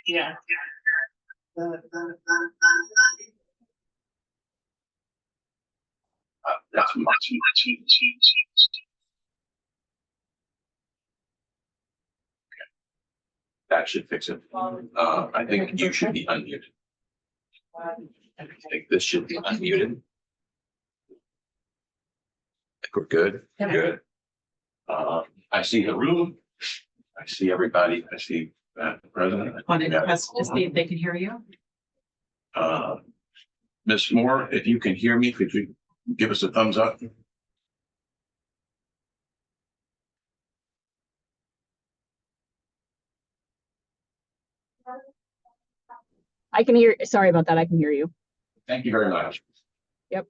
Yeah. That's much. That should fix it. I think you should be unmuted. I think this should be unmuted. I think we're good. Yeah. Good. I see the room. I see everybody. I see the president. Want to press to see if they can hear you? Ms. Moore, if you can hear me, could you give us a thumbs up? I can hear. Sorry about that. I can hear you. Thank you very much. Yep.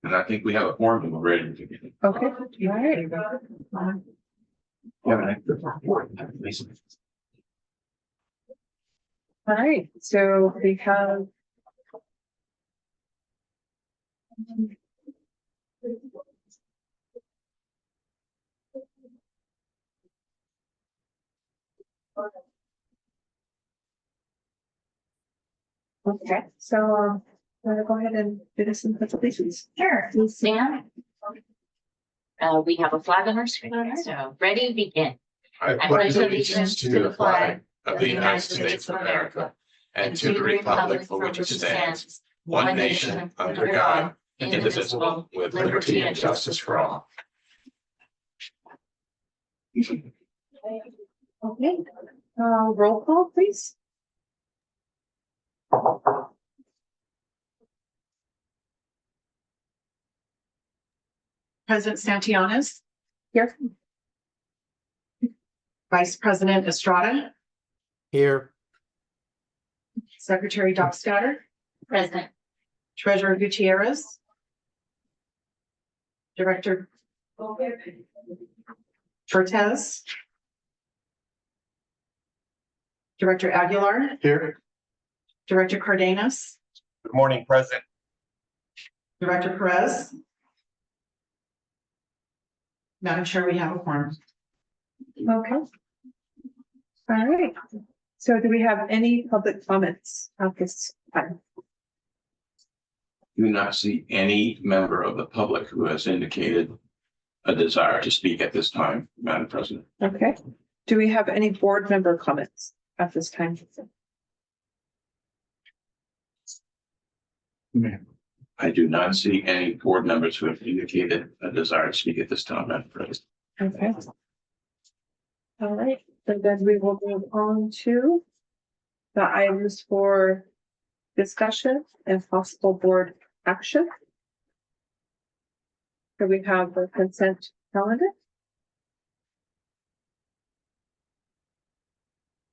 And I think we have a form and we're ready to begin. Okay. All right. All right. So we have. Okay, so I'm gonna go ahead and do this in pledge of allegiance. Sure, please stand. We have a flag on our screen, so ready, begin. I pledge allegiance to the flag of the United States of America and to the republic for which it stands, one nation, under God, indivisible, with liberty and justice for all. Okay, roll call, please. President Santianes, Here. Vice President Estrada, Here. Secretary Dockstader, Present. Treasurer Gutierrez, Director Torrez, Director Aguilar, Here. Director Cardenas, Good morning, President. Director Perez. Madam Chair, we have a quorum. Okay. All right, so do we have any public comments at this time? Do not see any member of the public who has indicated a desire to speak at this time, Madam President. Okay, do we have any board member comments at this time? I do not see any board members who have indicated a desire to speak at this time, Madam President. Okay. All right, so then we will move on to the items for discussion and possible board action. So we have the consent calendar.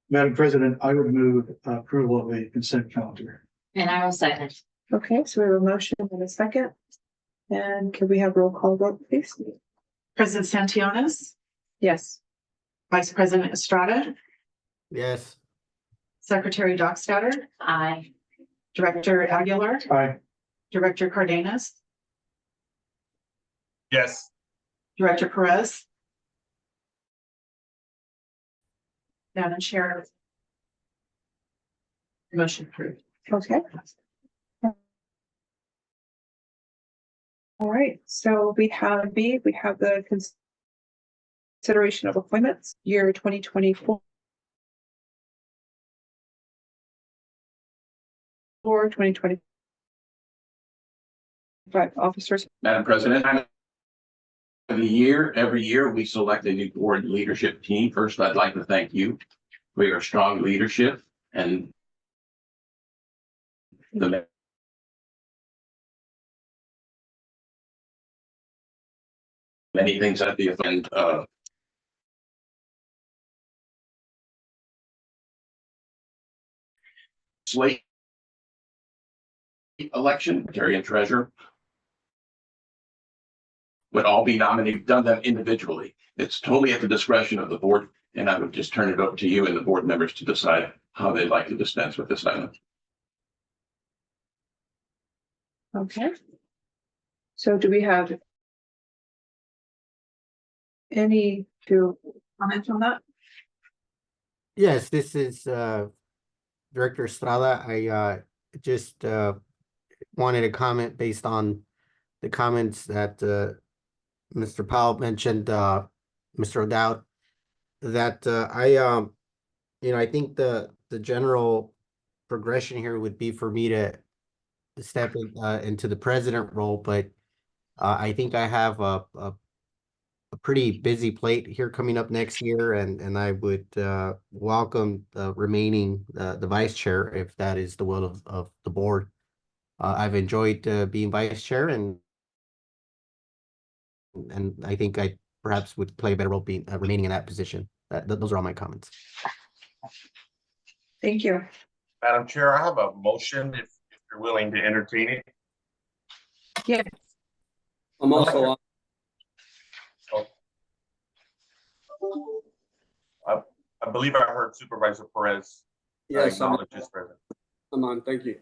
Madam President, I would move approval of the consent calendar. And I will second. Okay, so we have a motion and a second. And can we have roll call vote, please? President Santianes, Yes. Vice President Estrada, Yes. Secretary Dockstader, Aye. Director Aguilar, Aye. Director Cardenas, Yes. Director Perez. Madam Chair. Motion approved. Okay. All right, so we have the consideration of appointments, year 2024. 2025 officers. Madam President, every year we select a new board leadership team. First, I'd like to thank you for your strong leadership and the many things at the event. Slate election, secretary and treasurer would all be nominated, done them individually. It's totally at the discretion of the board, and I would just turn it over to you and the board members to decide how they'd like to dispense with this item. Okay. So do we have any to comment on that? Yes, this is Director Estrada. I just wanted to comment based on the comments that Mr. Powell mentioned, Mr. O'Dowd, that I think the general progression here would be for me to step into the president role, but I think I have a pretty busy plate here coming up next year, and I would welcome remaining the vice chair if that is the will of the board. I've enjoyed being vice chair, and I think I perhaps would play a better role being remaining in that position. Those are all my comments. Thank you. Madam Chair, I have a motion if you're willing to entertain it. Yeah, I'm also on. I believe I heard Supervisor Perez Yes, acknowledge his presence. I'm on. Thank you.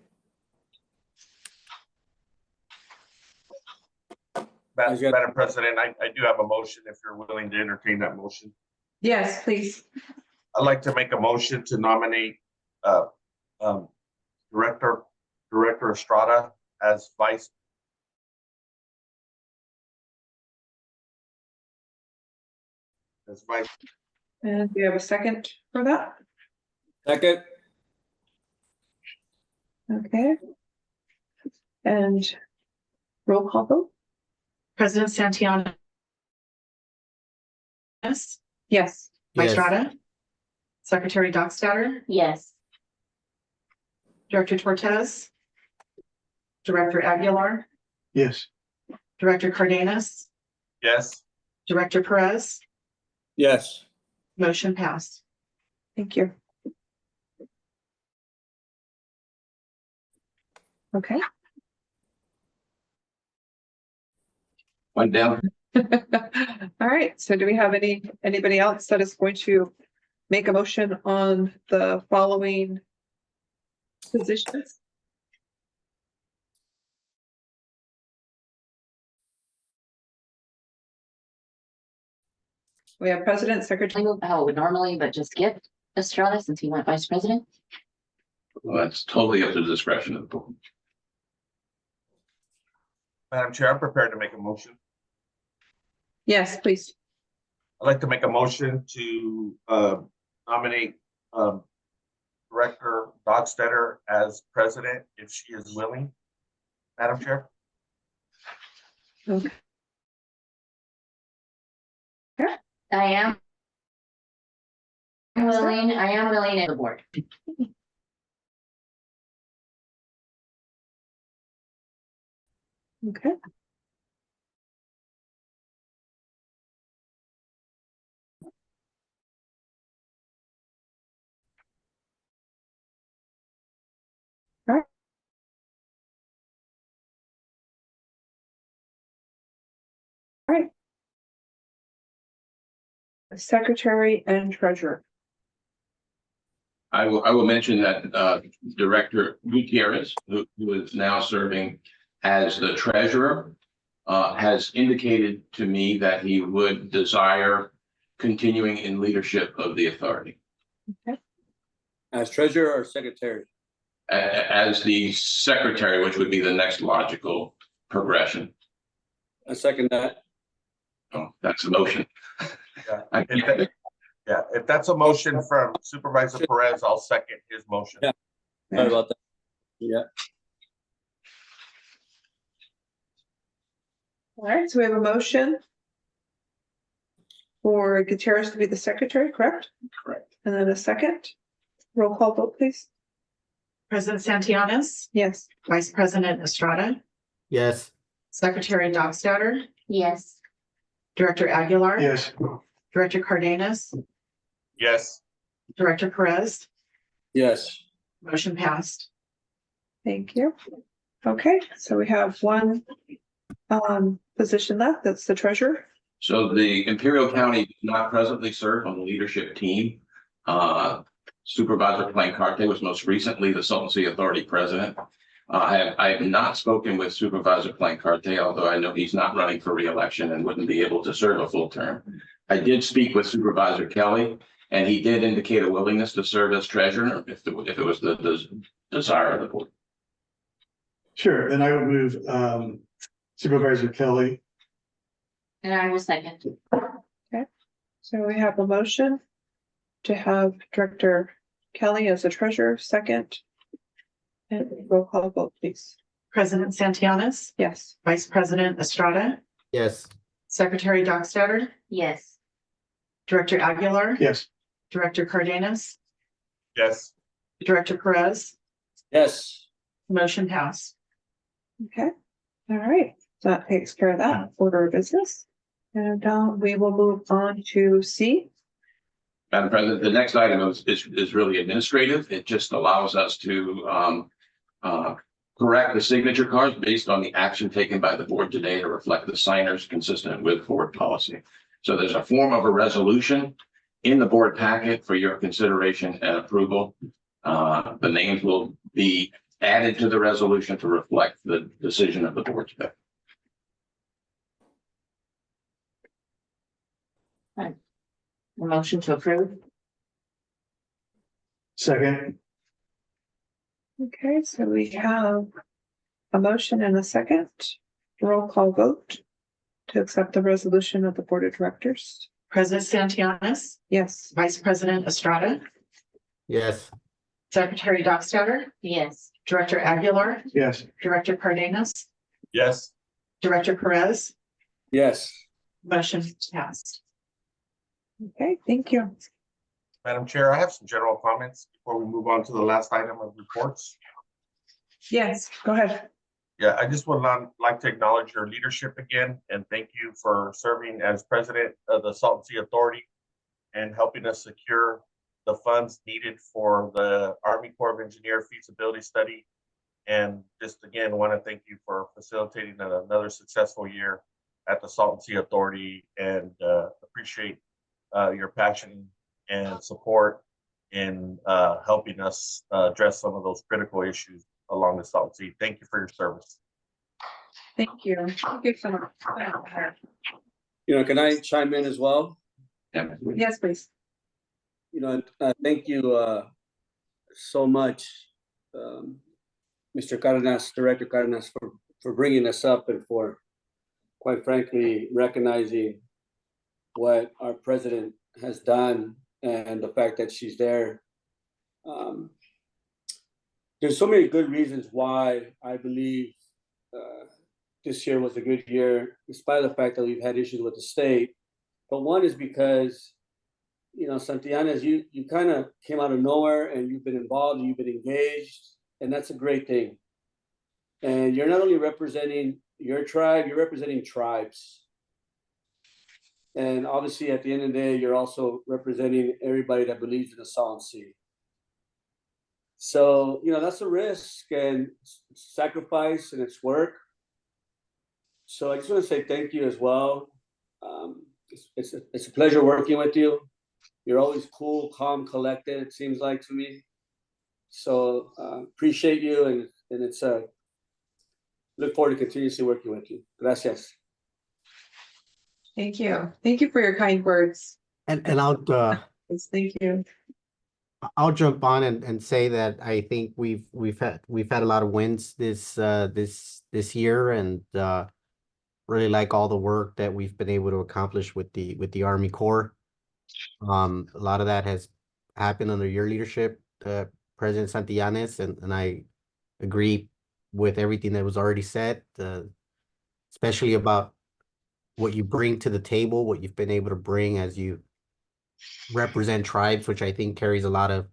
Madam President, I do have a motion if you're willing to entertain that motion. yes, please. I'd like to make a motion to nominate Director Estrada as vice. As vice. And do you have a second for that? Second, Okay. And roll call vote? President Santianes. Yes. Vice Yes. Estrada. Secretary Dockstader. Yes. Director Torrez. Director Aguilar. Yes. Director Cardenas. Yes. Director Perez. yes. Motion passed. Thank you. Okay. Went down. All right, so do we have anybody else that is going to make a motion on the following positions? We have president, I secretary. move how it would normally, but just skip Estrada since he went vice president. Well, that's totally up to the discretion of the board. Madam Chair, I'm prepared to make a motion. Yes, please. I'd like to make a motion to nominate Director Dockstader as president if she is willing. Madam Chair. Okay. I am willing in the board. Okay. All right. Secretary and treasurer. I will mention that Director Gutierrez, who is now serving as the treasurer, has indicated to me that he would desire continuing in leadership of the authority. As treasurer or secretary? As the secretary, which would be the next logical progression. I second that. Oh, that's a motion. If that's a motion from Supervisor Perez, I'll second his motion. Yeah. Sorry about that. Yeah. All right, so we have a motion for Gutierrez to be the secretary, correct? Correct. And then a second. Roll call vote, please. President Santianes. Yes. Vice President Estrada. Yes. Secretary Dockstader. Yes. Director Aguilar. Yes. Director Cardenas. Yes. Director Perez. Yes. Motion passed. Thank you. Okay, so we have one position left. That's the treasurer. So the Imperial County does not presently serve on the leadership team. Supervisor Plancarte was most recently the Salton City Authority president. I have not spoken with Supervisor Plancarte, although I know he's not running for re-election and wouldn't be able to serve a full term. I did speak with Supervisor Kelly, and he did indicate a willingness to serve as treasurer if it was the desire of the board. Sure, then I would move Supervisor Kelly. And I will second. So we have a motion to have Director Kelly as the treasurer, second. And roll call vote, please. President Santianes, Yes. Vice President Estrada, Yes. Secretary Dockstader, Yes. Director Aguilar, Yes. Director Cardenas, Yes. Director Perez, Yes. motion passed. Okay, all right, so that takes care of that order of business. And we will move on to C. Madam President, the next item is really administrative. It just allows us to correct the signature cards based on the action taken by the board today to reflect the signers consistent with board policy. So there's a form of a resolution in the board packet for your consideration and approval. The names will be added to the resolution to reflect the decision of the board today. A motion to approve? Second. Okay, so we have a motion and a second. Roll call vote to accept the resolution of the Board of Directors. President Santianes, Yes. Vice President Estrada, Yes. Secretary Dockstader, Yes. Director Aguilar, Yes. Director Cardenas, Yes. Director Perez, Yes. motion passed. Okay, thank you. Madam Chair, I have some general comments before we move on to the last item of reports. Yes, go ahead. Yeah, I just would like to acknowledge your leadership again and thank you for serving as president of the Salton Sea Authority and helping us secure the funds needed for the Army Corps of Engineer feasibility study. And just again, want to thank you for facilitating another successful year at the Salton Sea Authority and appreciate your passion and support in helping us address some of those critical issues along the Salton Sea. Thank you for your service. Thank you. Thank you so much. Can I chime in as well? Yes, please. Thank you so much, Mr. Cardenas, Director Cardenas, for bringing us up and for, quite frankly, recognizing what our president has done and the fact that she's there. There's so many good reasons why I believe this year was a good year, despite the fact that we've had issues with the state. But one is because, Santianes, you kind of came out of nowhere and you've been involved, you've been engaged, and that's a great thing. And you're not only representing your tribe, you're representing tribes. And obviously, at the end of the day, you're also representing everybody that believes in the Salton Sea. So, that's a risk and sacrifice and it's work. So I just want to say thank you as well. It's a pleasure working with you. You're always cool, calm, collected, it seems like to me. So appreciate you and it's look forward to continuously working with you. Gracias. Thank you. Thank you for your kind words. And Yes, thank you. I'll jump on and say that I think we've had a lot of wins this year, and really like all the work that we've been able to accomplish with the Army Corps. A lot of that has happened under your leadership, President Santianes, and I agree with everything that was already said, especially about what you bring to the table, what you've been able to bring as you represent tribes, which I think carries a lot of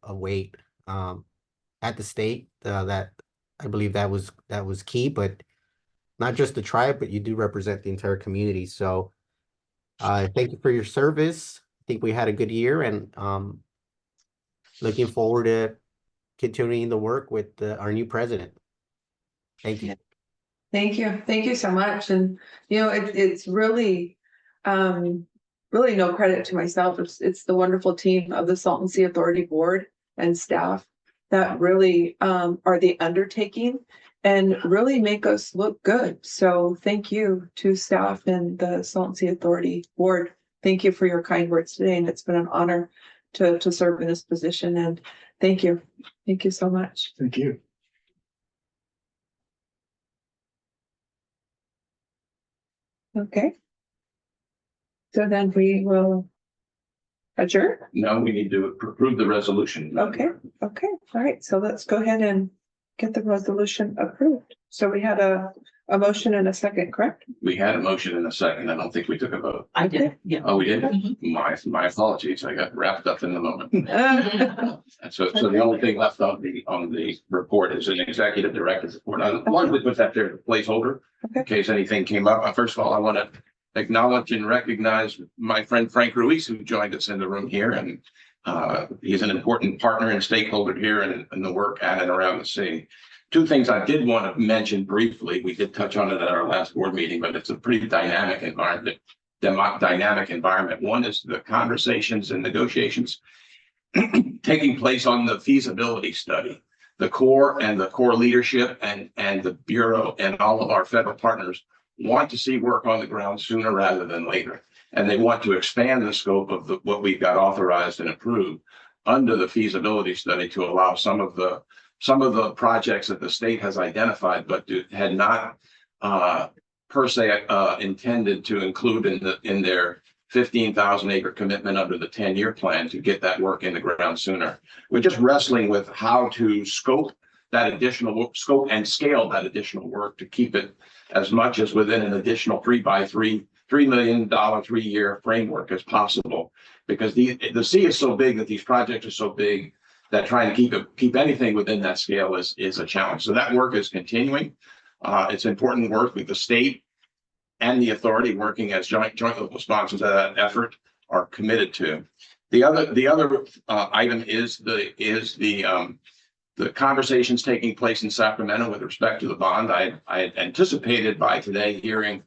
weight at the state. That I believe that was key, but not just the tribe, but you do represent the entire community. So thank you for your service. I think we had a good year, and looking forward to continuing the work with our new president. Thank you. Thank you. Thank you so much. And, it's really, really no credit to myself. It's the wonderful team of the Salton Sea Authority Board and staff that really are the undertaking and really make us look good. So thank you to staff and the Salton Sea Authority Board. Thank you for your kind words today, and it's been an honor to serve in this position, and thank you. Thank you so much. Thank you. Okay. So then we will adjourn. Now we need to approve the resolution. Okay, okay, all right, so let's go ahead and get the resolution approved. So we had a motion and a second, correct? We had a motion in a second. I don't think we took a vote. I did, yeah. Oh, we did? My apologies. I got wrapped up in the moment. So the only thing left on the report is an executive director's report. I wanted to put that there as a placeholder in Okay. case anything came up. First of all, I want to acknowledge and recognize my friend Frank Ruiz, who joined us in the room here, and he's an important partner and stakeholder here in the work at and around the city. Two things I did want to mention briefly. We did touch on it at our last board meeting, but it's a pretty dynamic environment. One is the conversations and negotiations taking place on the feasibility study. The Corps and the Corps leadership and the Bureau and all of our federal partners want to see work on the ground sooner rather than later. And they want to expand the scope of what we've got authorized and approved under the feasibility study to allow some of the projects that the state has identified, but had not per se intended to include in their 15,000 acre commitment under the 10-year plan to get that work in the ground sooner. We're just wrestling with how to scope that additional scope and scale that additional work to keep it as much as within an additional $3 million 3-year framework as possible. Because the sea is so big that these projects are so big that trying to keep anything within that scale is a challenge. So that work is continuing. It's important work with the state and the authority working as joint local sponsors of that effort are committed to. The other item is the conversations taking place in Sacramento with respect to the bond. I had anticipated by today hearing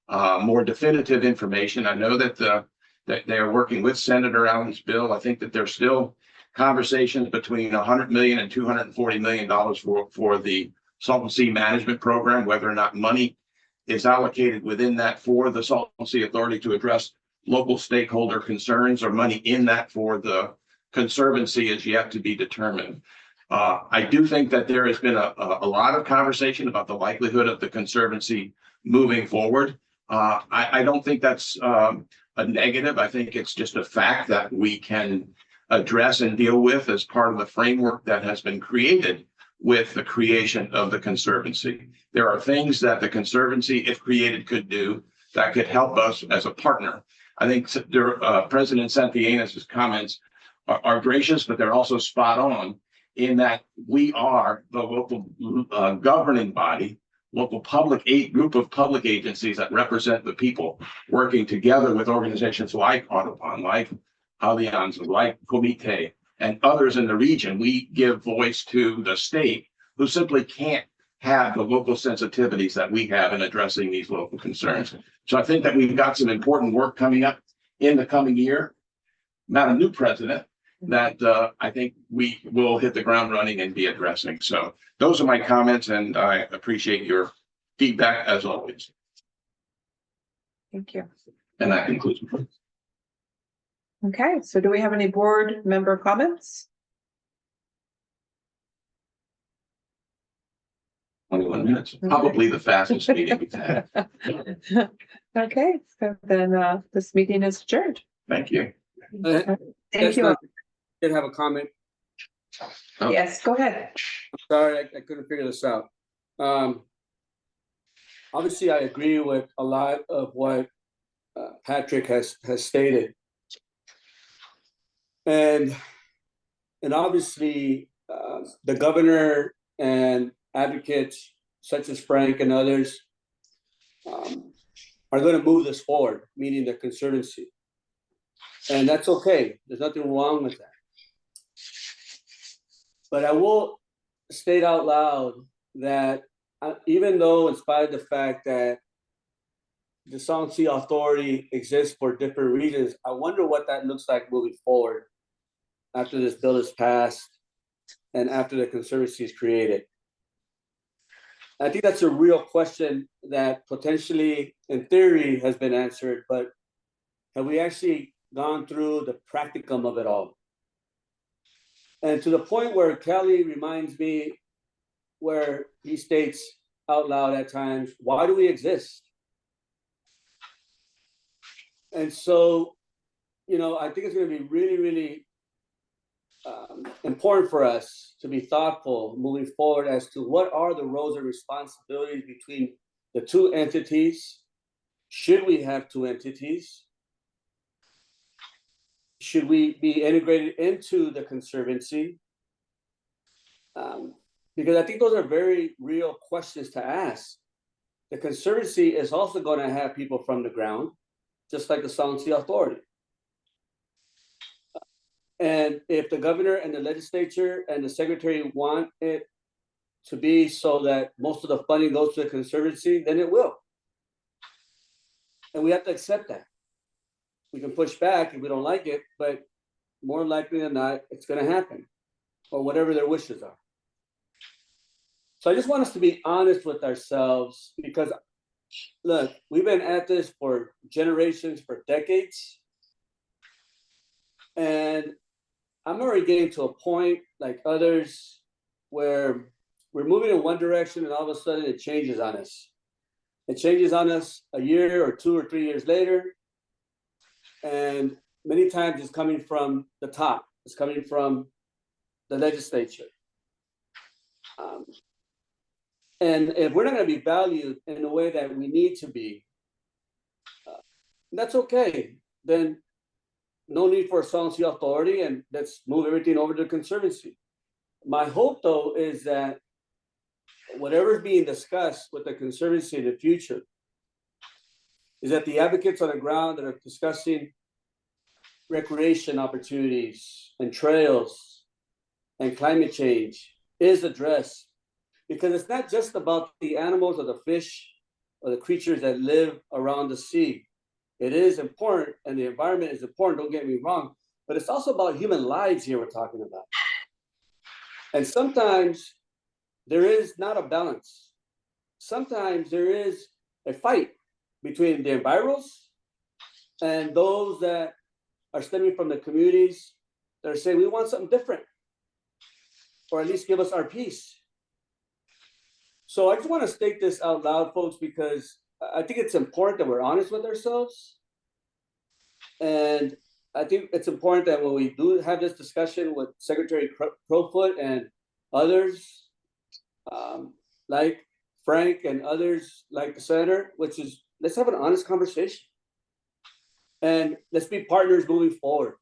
more definitive information. I know that they are working with Senator Allen's bill. I think that there's still conversations between $100 million and $240 million for the Salton Sea Management Program, whether or not money is allocated within that for the Salton Sea Authority to address local stakeholder concerns, or money in that for the Conservancy is yet to be determined. I do think that there has been a lot of conversation about the likelihood of the Conservancy moving forward. I don't think that's a negative. I think it's just a fact that we can address and deal with as part of the framework that has been created with the creation of the Conservancy. There are things that the Conservancy, if created, could do that could help us as a partner. I think President Santillanes' comments are gracious, but they're also spot on in that we are the local governing body, local group of public agencies that represent the people, working together with organizations like Audubon, like Allianz, like Comité, and others in the region. We give voice to the state, who simply can't have the local sensitivities that we have in addressing these local concerns. So I think that we've got some important work coming up in the coming year. Not a new president, that I think we will hit the ground running and be addressing. So those are my comments, and I appreciate your feedback as always. Thank you. And that concludes. Okay, so do we have any board member comments? 21 minutes, probably the fastest meeting we've had. Okay, so then this meeting is adjourned. Thank you. Thank you. Did have a comment. Oh. Yes, go ahead. Sorry, I couldn't figure this out. Obviously, I agree with a lot of what Patrick has stated. And obviously, the governor and advocates such as Frank and others are going to move this forward, meaning the Conservancy. And that's okay. There's nothing wrong with that. But I will state out loud that even though, in spite of the fact that the Salton Sea Authority exists for different reasons, I wonder what that looks like moving forward after this bill is passed and after the Conservancy is created. I think that's a real question that potentially, in theory, has been answered, but have we actually gone through the practicum of it all? And to the point where Kelly reminds me, where he states out loud at times, why do we exist? And so, I think it's going to be really, really important for us to be thoughtful moving forward as to what are the roles and responsibilities between the two entities. Should we have two entities? Should we be integrated into the Conservancy? Because I think those are very real questions to ask. The Conservancy is also going to have people from the ground, just like the Salton Sea Authority. And if the governor and the legislature and the secretary want it to be so that most of the funding goes to the Conservancy, then it will. And we have to accept that. We can push back if we don't like it, but more likely than not, it's going to happen, or whatever their wishes are. So I just want us to be honest with ourselves, because look, we've been at this for generations, for decades. And I'm already getting to a point, like others, where we're moving in one direction and all of a sudden it changes on us. It changes on us a year or 2 or 3 years later. And many times it's coming from the top. It's coming from the legislature. And if we're not going to be valued in the way that we need to be, that's okay. Then no need for a Salton Sea Authority, and let's move everything over to the Conservancy. My hope, though, is that whatever's being discussed with the Conservancy in the future is that the advocates on the ground that are discussing recreation opportunities and trails and climate change is addressed. Because it's not just about the animals or the fish or the creatures that live around the sea. It is important, and the environment is important, don't get me wrong, but it's also about human lives here we're talking about. And sometimes there is not a balance. Sometimes there is a fight between the enviros and those that are stemming from the communities that are saying we want something different, or at least give us our piece. So I just want to state this out loud, folks, because I think it's important that we're honest with ourselves. And I think it's important that when we do have this discussion with Secretary Crowfoot and others, like Frank and others like the Senator, which is, let's have an honest conversation. And let's be partners moving forward.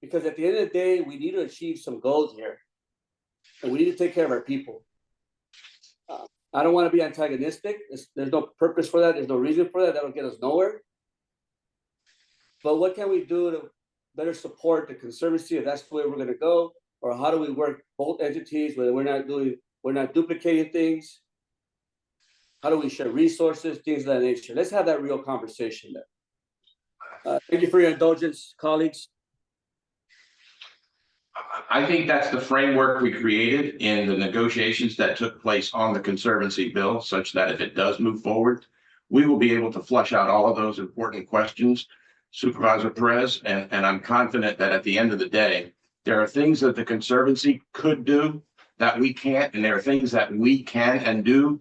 Because at the end of the day, we need to achieve some goals here. And we need to take care of our people. I don't want to be antagonistic. There's no purpose for that. There's no reason for that. That'll get us nowhere. But what can we do to better support the Conservancy if that's the way we're going to go? Or how do we work both entities where we're not duplicating things? How do we share resources, things of that nature? Let's have that real conversation there. Thank you for your indulgence, colleagues. I think that's the framework we created in the negotiations that took place on the Conservancy bill, such that if it does move forward, we will be able to flush out all of those important questions, Supervisor Torrez, and I'm confident that at the end of the day, there are things that the Conservancy could do that we can't, and there are things that we can and do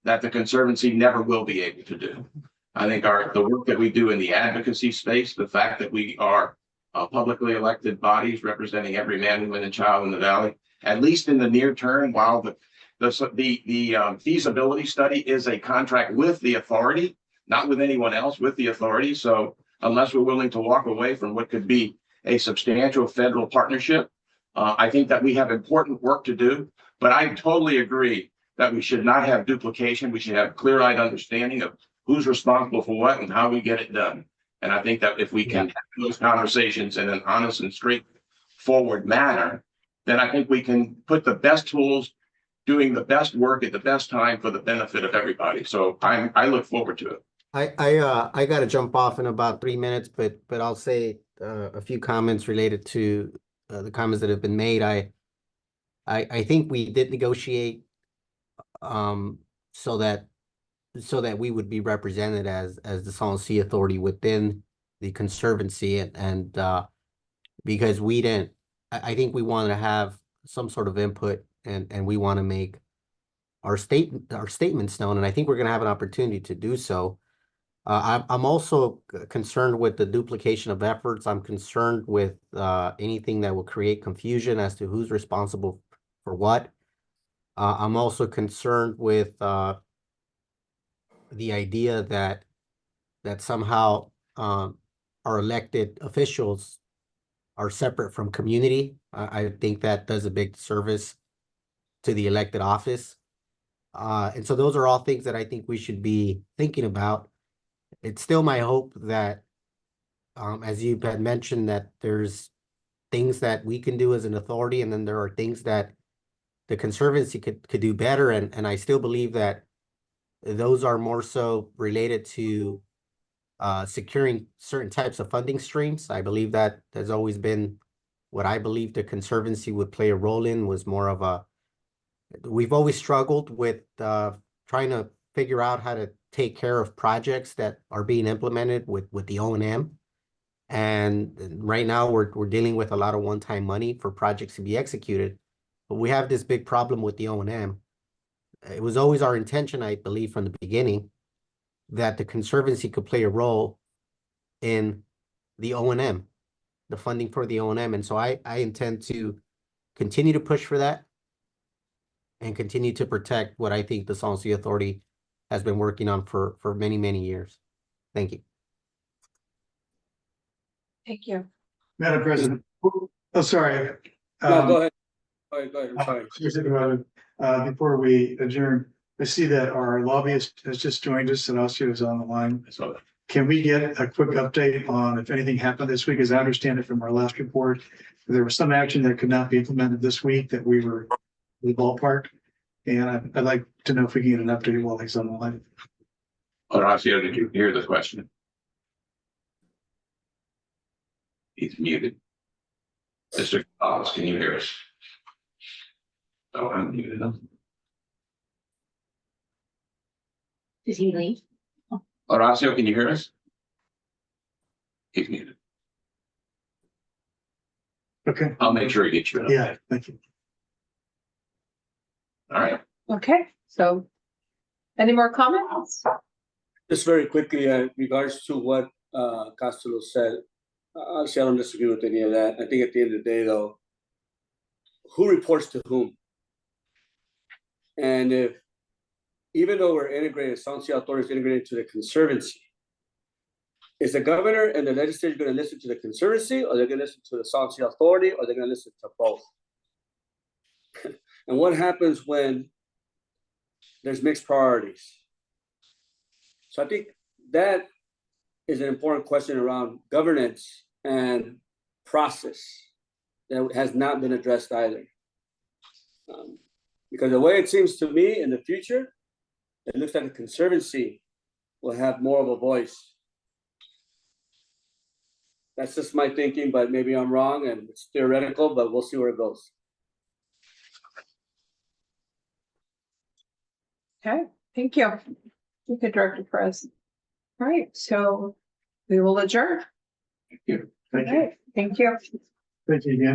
that the Conservancy never will be able to do. I think the work that we do in the advocacy space, the fact that we are publicly elected bodies representing every man, woman, and child in the valley, at least in the near term, while the feasibility study is a contract with the authority, not with anyone else, with the authority. So unless we're willing to walk away from what could be a substantial federal partnership, I think that we have important work to do. But I totally agree that we should not have duplication. We should have clear-eyed understanding of who's responsible for what and how we get it done. And I think that if we can have those conversations in an honest and straightforward manner, then I think we can put the best tools, doing the best work at the best time for the benefit of everybody. So I look forward to it. I got to jump off in about 3 minutes, but I'll say a few comments related to the comments that have been made. I think we did negotiate so that we would be represented as the Salton Sea Authority within the Conservancy, and because we didn't, I think we wanted to have some sort of input, and we want to make our statements known, and I think we're going to have an opportunity to do so. I'm also concerned with the duplication of efforts. I'm concerned with anything that will create confusion as to who's responsible for what. I'm also concerned with the idea that somehow our elected officials are separate from community. I think that does a big service to the elected office. And so those are all things that I think we should be thinking about. It's still my hope that, as you had mentioned, that there's things that we can do as an authority, and then there are things that the Conservancy could do better. And I still believe that those are more so related to securing certain types of funding streams. I believe that has always been what I believe the Conservancy would play a role in, was more of we've always struggled with trying to figure out how to take care of projects that are being implemented with the O&M. And right now we're dealing with a lot of one-time money for projects to be executed, but we have this big problem with the O&M. It was always our intention, I believe, from the beginning, that the Conservancy could play a role in the O&M, the funding for the O&M. And so I intend to continue to push for that and continue to protect what I think the Salton Sea Authority has been working on for many, many years. Thank you. Thank you. Madam President, oh, sorry. No, go ahead. Go ahead, I'm sorry. Before we adjourn, I see that our lobbyist has just joined us, and Oscar is on the line. So Can we get a quick update on if anything happened this week? As I understand it from our last report, there was some action that could not be implemented this week that we were in the ballpark. And I'd like to know if we can get an update while he's on the line. Horacio, did you hear the question? He's muted. Mr. Gonzalez, can you hear us? Oh, I'm muted. Did he leave? Horacio, can you hear us? He's muted. Okay. I'll make sure he gets you. Yeah, thank you. All right. Okay, so any more comments? Just very quickly, in regards to what Costello said, obviously I don't disagree with any of that. I think at the end of the day, though, who reports to whom? And if, even though we're integrated, Salton Sea Authority is integrated to the Conservancy, is the governor and the legislature going to listen to the Conservancy, or they're going to listen to the Salton Sea Authority, or they're going to listen to both? And what happens when there's mixed priorities? So I think that is an important question around governance and process that has not been addressed either. Because the way it seems to me in the future, it looks like the Conservancy will have more of a voice. That's just my thinking, but maybe I'm wrong and it's theoretical, but we'll see where it goes. Okay, thank you. Thank you, Director Perez. All right, so we will adjourn. Thank you. Thank All you. right, thank you. Thank you again.